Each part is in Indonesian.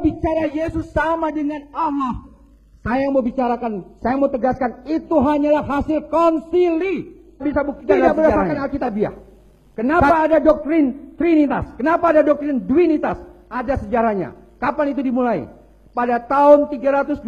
bicara Yesus sama dengan Allah, saya mau bicarakan, saya mau tegaskan, itu hanyalah hasil konsili. Bisa buktikan tidak berdasarkan Alkitabiah. Kenapa ada doktrin Trinitas? Kenapa ada doktrin Duinitas? Ada sejarahnya. Kapan itu dimulai? Pada tahun 325.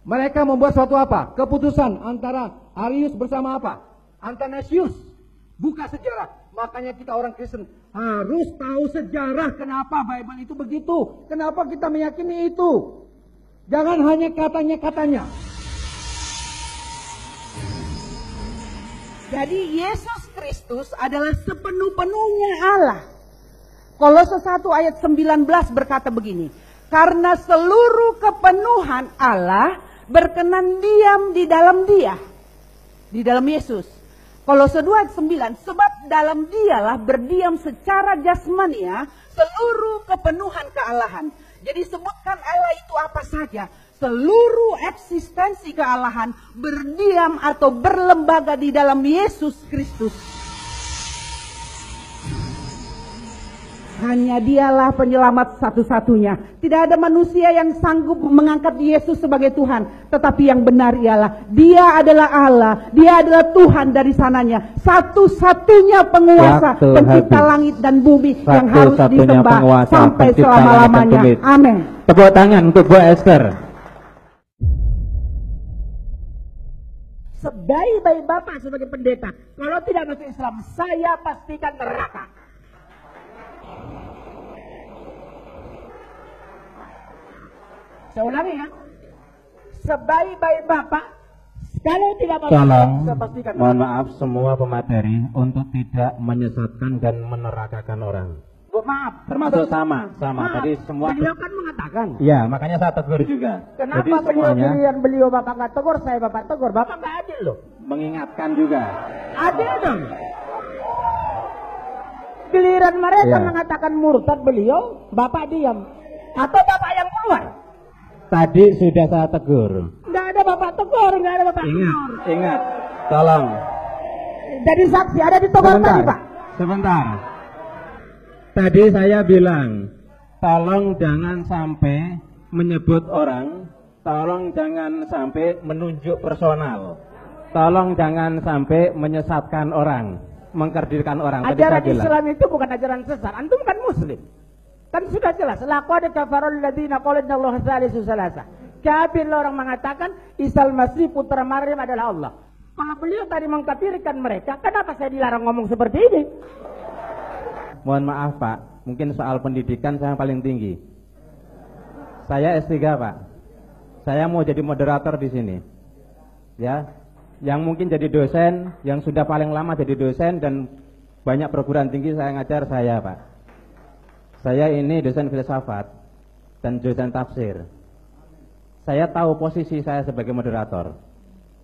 Mereka membuat suatu apa? Keputusan antara Arius bersama apa? Athanasius. Buka sejarah. Makanya kita orang Kristen harus tahu sejarah kenapa Bible itu begitu. Kenapa kita meyakini itu. Jangan hanya katanya-katanya. Jadi Yesus Kristus adalah sepenuh-penuhnya Allah. Kolose 1 ayat 19 berkata begini. Karena seluruh kepenuhan Allah berkenan diam di dalam Dia. Di dalam Yesus. Kolose 2 ayat 9, sebab dalam Dialah berdiam secara jasmania seluruh kepenuhan kealahan. Jadi sebutkan Allah itu apa saja. Seluruh eksistensi kealahan berdiam atau berlembaga di dalam Yesus Kristus. Hanya Dialah penyelamat satu-satunya. Tidak ada manusia yang sanggup mengangkat Yesus sebagai Tuhan. Tetapi yang benar ialah Dia adalah Allah. Dia adalah Tuhan dari sananya. Satu-satunya penguasa pencipta langit dan bumi yang harus disembah sampai selama-lamanya. Amin. Tepuk tangan untuk Bu Esther. Sebaik-baik Bapak sebagai pendeta, kalau tidak masuk Islam, saya pastikan neraka. Saya ulangi ya. Sebaik-baik Bapak, kalau tidak masuk Islam, saya pastikan neraka. Mohon maaf semua pemateri untuk tidak menyesatkan dan menerakakan orang. Maaf, termasuk sama. Tadi semua. Beliau kan mengatakan. Ya, makanya saya tegur juga. Kenapa beliau Bapak nggak tegur, saya Bapak tegur? Bapak nggak adil loh. Mengingatkan juga. Adil dong. Giliran mereka mengatakan murtad beliau, Bapak diam. Atau Bapak yang keluar? Tadi sudah saya tegur. Nggak ada Bapak tegur, nggak ada Bapak tegur. Ingat, tolong. Jadi saksi ada di toko tadi Pak. Sebentar. Tadi saya bilang, tolong jangan sampai menyebut orang, tolong jangan sampai menunjuk personal, tolong jangan sampai menyesatkan orang, mengkerdilkan orang. Ajaran Islam itu bukan ajaran sesat, antum kan muslim. Kan sudah jelas, laqad kafarul ladzina qalu innallaha tsalisu tsalasa. Kafirlah orang mengatakan Isa Al-Masih putra Maryam adalah Allah. Kalau beliau tadi mengkafirkan mereka, kenapa saya dilarang ngomong seperti ini? Mohon maaf Pak, mungkin soal pendidikan saya paling tinggi. Saya S3 Pak. Saya mau jadi moderator di sini. Ya, yang mungkin jadi dosen, yang sudah paling lama jadi dosen dan banyak perguruan tinggi saya ngajar saya Pak. Saya ini dosen filsafat dan dosen tafsir. Saya tahu posisi saya sebagai moderator.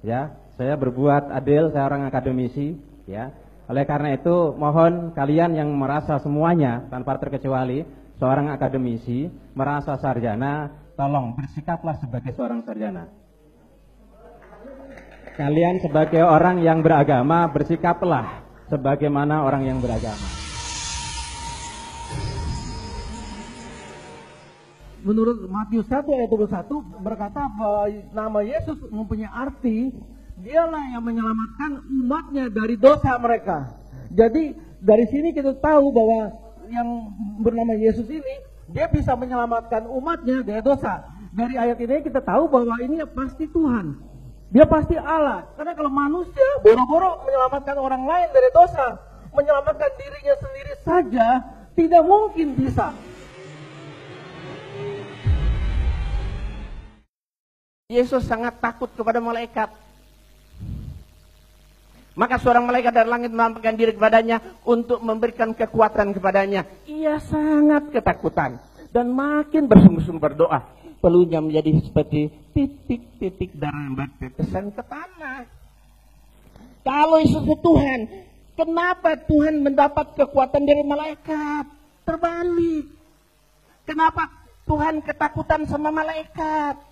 Ya, saya berbuat adil, saya orang akademisi, ya. Oleh karena itu, mohon kalian yang merasa semuanya tanpa terkecuali seorang akademisi, merasa sarjana, tolong bersikaplah sebagai seorang sarjana. Kalian sebagai orang yang beragama, bersikaplah sebagaimana orang yang beragama. Menurut Matius 1 ayat 21 berkata bahwa nama Yesus mempunyai arti Dialah yang menyelamatkan umatnya dari dosa mereka. Jadi dari sini kita tahu bahwa yang bernama Yesus ini dia bisa menyelamatkan umatnya dari dosa. Dari ayat ini kita tahu bahwa ini pasti Tuhan. Dia pasti Allah. Karena kalau manusia boro-boro menyelamatkan orang lain dari dosa, menyelamatkan dirinya sendiri saja tidak mungkin bisa. Yesus sangat takut kepada malaikat. Maka seorang malaikat dari langit menampakkan diri kepadanya untuk memberikan kekuatan kepadanya. Ia sangat ketakutan dan makin bersungguh-sungguh berdoa. Pelunya menjadi seperti titik-titik darah yang bertetesan ke tanah. Kalau Yesus itu Tuhan, kenapa Tuhan mendapat kekuatan dari malaikat? Terbalik. Kenapa Tuhan ketakutan sama malaikat?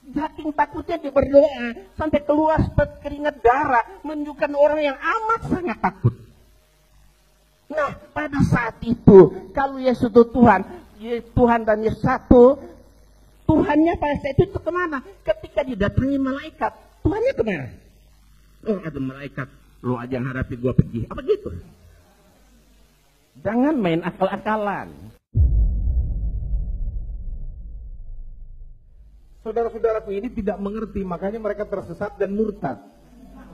Saking takutnya dia berdoa sampai keluar seperti keringat darah, menunjukkan orang yang amat sangat takut. Nah, pada saat itu kalau Yesus itu Tuhan, Tuhan dan Yesus satu, Tuhannya pada saat itu kemana? Ketika didatangi malaikat, Tuhannya kemana? Oh, ada malaikat, lo aja yang hadapi gua pergi. Apa gitu? Jangan main akal-akalan. Saudara-saudaraku ini tidak mengerti, makanya mereka tersesat dan murtad.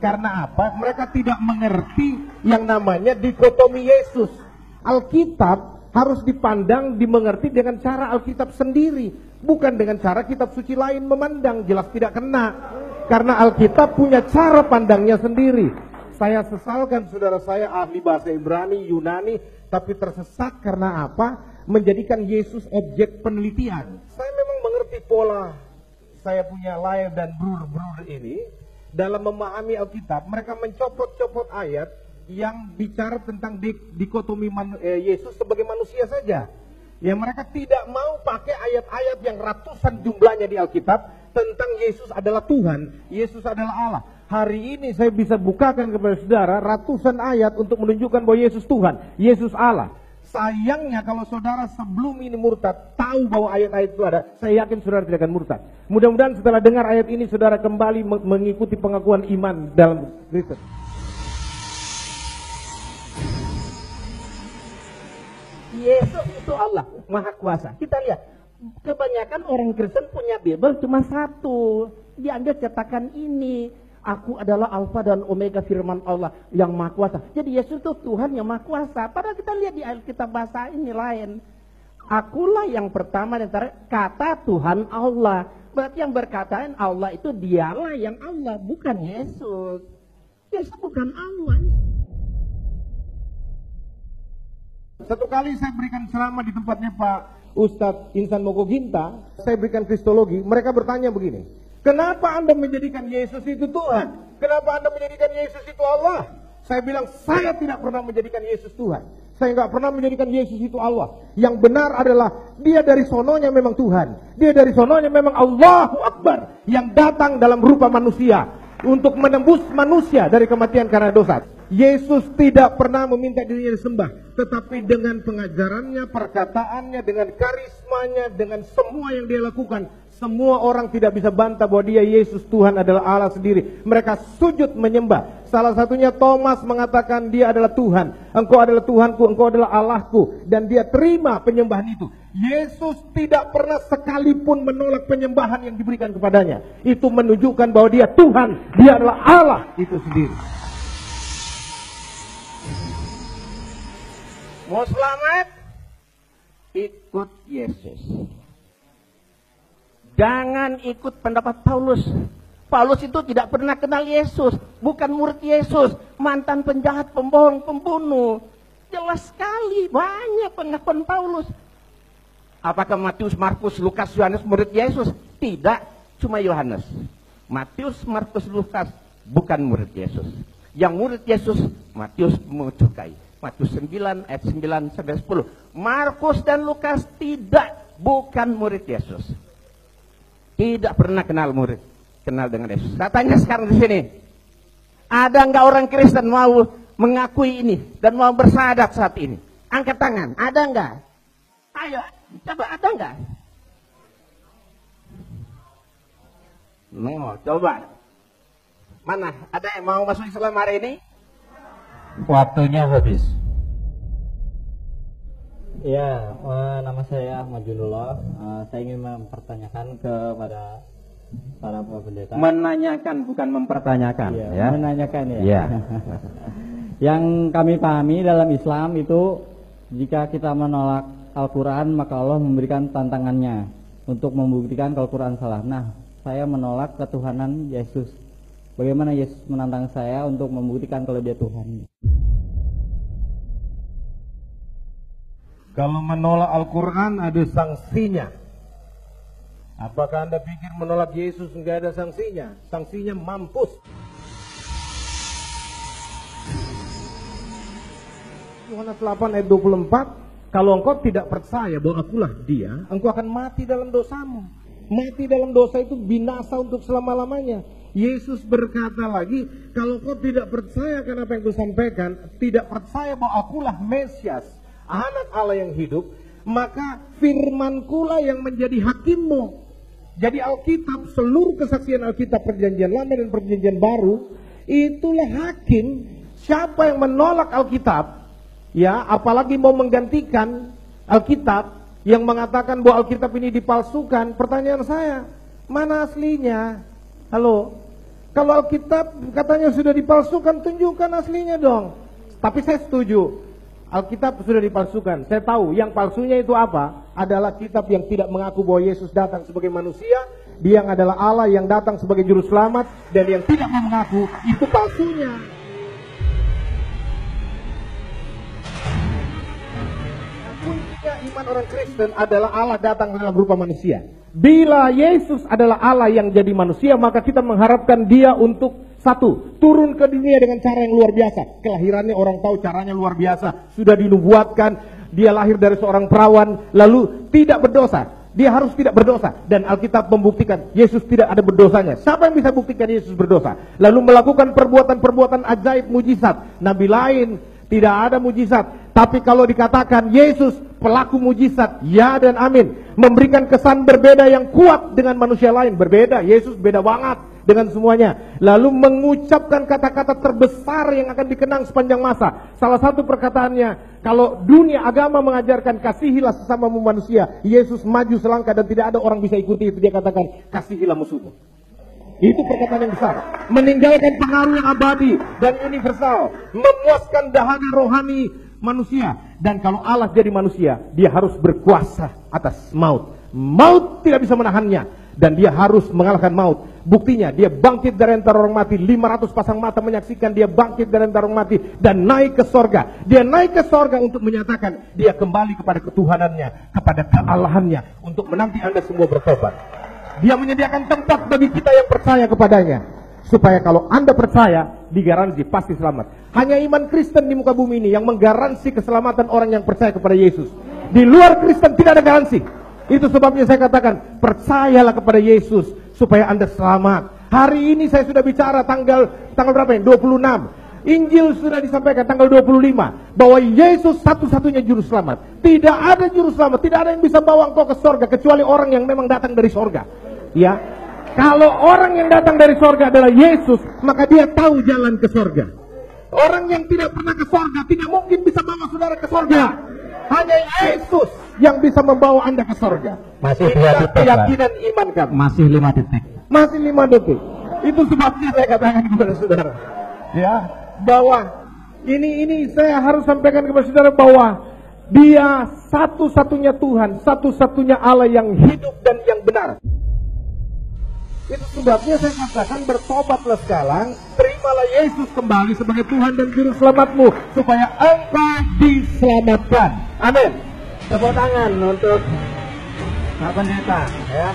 Karena apa? Mereka tidak mengerti yang namanya dikotomi Yesus. Alkitab harus dipandang, dimengerti dengan cara Alkitab sendiri, bukan dengan cara kitab suci lain memandang. Jelas tidak kena, karena Alkitab punya cara pandangnya sendiri. Saya sesalkan saudara saya ahli bahasa Ibrani, Yunani, tapi tersesat karena apa? Menjadikan Yesus objek penelitian. Saya memang mengerti pola saya punya layar dan brur-brur ini dalam memahami Alkitab. Mereka mencopot-copot ayat yang bicara tentang dikotomi Yesus sebagai manusia saja. Yang mereka tidak mau pakai ayat-ayat yang ratusan jumlahnya di Alkitab tentang Yesus adalah Tuhan, Yesus adalah Allah. Hari ini saya bisa bukakan kepada saudara ratusan ayat untuk menunjukkan bahwa Yesus Tuhan, Yesus Allah. Sayangnya kalau saudara sebelum ini murtad, tahu bahwa ayat-ayat itu ada, saya yakin saudara tidak akan murtad. Mudah-mudahan setelah dengar ayat ini, saudara kembali mengikuti pengakuan iman dalam Kristus. Yesus itu Allah, Maha Kuasa. Kita lihat, kebanyakan orang Kristen punya Bible cuma satu. Diambil cetakan ini. Aku adalah Alfa dan Omega, firman Allah yang Maha Kuasa. Jadi Yesus itu Tuhan yang Maha Kuasa. Padahal kita lihat di Alkitab bahasa ini lain. Akulah yang pertama dan terakhir kata Tuhan Allah. Berarti yang berkataan Allah itu dialah yang Allah, bukan Yesus. Yesus bukan Allah. Satu kali saya berikan ceramah di tempatnya Pak Ustadz Insan Mogoginta, saya berikan kristologi, mereka bertanya begini, kenapa Anda menjadikan Yesus itu Tuhan? Kenapa Anda menjadikan Yesus itu Allah? Saya bilang, saya tidak pernah menjadikan Yesus Tuhan. Saya nggak pernah menjadikan Yesus itu Allah. Yang benar adalah, dia dari sononya memang Tuhan. Dia dari sononya memang Allahu Akbar. Yang datang dalam rupa manusia, untuk menembus manusia dari kematian karena dosa. Yesus tidak pernah meminta dirinya disembah, tetapi dengan pengajarannya, perkataannya, dengan karismanya, dengan semua yang dia lakukan, semua orang tidak bisa bantah bahwa dia Yesus Tuhan adalah Allah sendiri. Mereka sujud menyembah. Salah satunya Thomas mengatakan dia adalah Tuhan. Engkau adalah Tuhanku, engkau adalah Allahku. Dan dia terima penyembahan itu. Yesus tidak pernah sekalipun menolak penyembahan yang diberikan kepadanya. Itu menunjukkan bahwa dia Tuhan, dia adalah Allah itu sendiri. Mau selamat? Ikut Yesus. Jangan ikut pendapat Paulus. Paulus itu tidak pernah kenal Yesus. Bukan murid Yesus. Mantan penjahat, pembohong, pembunuh. Jelas sekali. Banyak pengakuan Paulus. Apakah Matius, Markus, Lukas, Yohanes murid Yesus? Tidak. Cuma Yohanes. Matius, Markus, Lukas bukan murid Yesus. Yang murid Yesus, Matius menyukai. Matius 9 ayat 9 sampai 10. Markus dan Lukas tidak, bukan murid Yesus. Tidak pernah kenal dengan Yesus. Saya tanya sekarang di sini, ada nggak orang Kristen mau mengakui ini dan mau bersyahadat saat ini? Angkat tangan, ada nggak? Ayo, coba, ada nggak? Mau, coba. Mana? Ada yang mau masuk Islam hari ini? Waktunya habis. Ya, nama saya Ahmad Junullah. Saya ingin mempertanyakan kepada para pendeta. Menanyakan bukan mempertanyakan, ya. Menanyakan ya. Ya. Yang kami pahami dalam Islam itu, jika kita menolak Al-Quran, maka Allah memberikan tantangannya untuk membuktikan kalau Al-Quran salah. Nah, saya menolak ketuhanan Yesus. Bagaimana Yesus menantang saya untuk membuktikan kalau dia Tuhan? Kalau menolak Al-Quran ada sanksinya. Apakah Anda pikir menolak Yesus nggak ada sanksinya? Sanksinya mampus. Yohanes 8 ayat 24, kalau engkau tidak percaya bahwa akulah dia, engkau akan mati dalam dosamu. Mati dalam dosa itu binasa untuk selama-lamanya. Yesus berkata lagi, kalau kau tidak percaya apa yang kusampaikan, tidak percaya bahwa akulah Mesias, anak Allah yang hidup, maka firmankulah yang menjadi hakimmu. Jadi Alkitab, seluruh kesaksian Alkitab perjanjian lama dan perjanjian baru, itulah hakim. Siapa yang menolak Alkitab, ya, apalagi mau menggantikan Alkitab, yang mengatakan bahwa Alkitab ini dipalsukan, pertanyaan saya, mana aslinya? Halo? Kalau Alkitab katanya sudah dipalsukan, tunjukkan aslinya dong. Tapi saya setuju, Alkitab sudah dipalsukan. Saya tahu yang palsunya itu apa? Adalah kitab yang tidak mengaku bahwa Yesus datang sebagai manusia, Dia yang adalah Allah yang datang sebagai juru selamat, dan yang tidak mau mengaku, itu palsunya. Kuncinya iman orang Kristen adalah Allah datang dalam rupa manusia. Bila Yesus adalah Allah yang jadi manusia, maka kita mengharapkan Dia untuk satu, turun ke dunia dengan cara yang luar biasa. Kelahirannya orang tahu caranya luar biasa. Sudah dinubuatkan, Dia lahir dari seorang perawan, lalu tidak berdosa. Dia harus tidak berdosa. Dan Alkitab membuktikan Yesus tidak ada berdosanya. Siapa yang bisa buktikan Yesus berdosa? Lalu melakukan perbuatan-perbuatan ajaib mujizat. Nabi lain tidak ada mujizat. Tapi kalau dikatakan Yesus pelaku mujizat, ya dan amin. Memberikan kesan berbeda yang kuat dengan manusia lain. Berbeda, Yesus beda banget dengan semuanya. Lalu mengucapkan kata-kata terbesar yang akan dikenang sepanjang masa. Salah satu perkataannya, kalau dunia agama mengajarkan kasihilah sesamamu manusia, Yesus maju selangkah dan tidak ada orang bisa ikuti itu. Dia katakan kasihilah musuhmu. Itu perkataan yang besar. Meninggalkan pengaruh yang abadi dan universal, memuaskan dahaga rohani manusia. Dan kalau Allah jadi manusia, Dia harus berkuasa atas maut. Maut tidak bisa menahannya, dan Dia harus mengalahkan maut. Buktinya, Dia bangkit dari antara orang mati. 500 pasang mata menyaksikan Dia bangkit dari antara orang mati dan naik ke sorga. Dia naik ke sorga untuk menyatakan Dia kembali kepada ketuhanannya, kepada kealahannya, untuk menanti Anda semua bertobat. Dia menyediakan tempat bagi kita yang percaya kepadanya, supaya kalau Anda percaya, digaransi pasti selamat. Hanya iman Kristen di muka bumi ini yang menggaransi keselamatan orang yang percaya kepada Yesus. Di luar Kristen tidak ada garansi. Itu sebabnya saya katakan, percayalah kepada Yesus supaya Anda selamat. Hari ini saya sudah bicara tanggal berapa ya? 26. Injil sudah disampaikan tanggal 25 bahwa Yesus satu-satunya juru selamat. Tidak ada juru selamat, tidak ada yang bisa bawa engkau ke sorga kecuali orang yang memang datang dari sorga. Ya, kalau orang yang datang dari sorga adalah Yesus, maka dia tahu jalan ke sorga. Orang yang tidak pernah ke sorga tidak mungkin bisa bawa saudara ke sorga. Hanya Yesus yang bisa membawa Anda ke sorga. Masih 2 detik, keyakinan iman kami. Masih 5 detik. Masih 5 detik. Itu sebabnya saya katakan kepada saudara, ya, bahwa ini saya harus sampaikan kepada saudara bahwa Dia satu-satunya Tuhan, satu-satunya Allah yang hidup dan yang benar. Itu sebabnya saya katakan bertobatlah sekarang, terimalah Yesus kembali sebagai Tuhan dan Juru Selamatmu, supaya engkau diselamatkan. Amin. Tepuk tangan untuk Pak Pendeta, ya.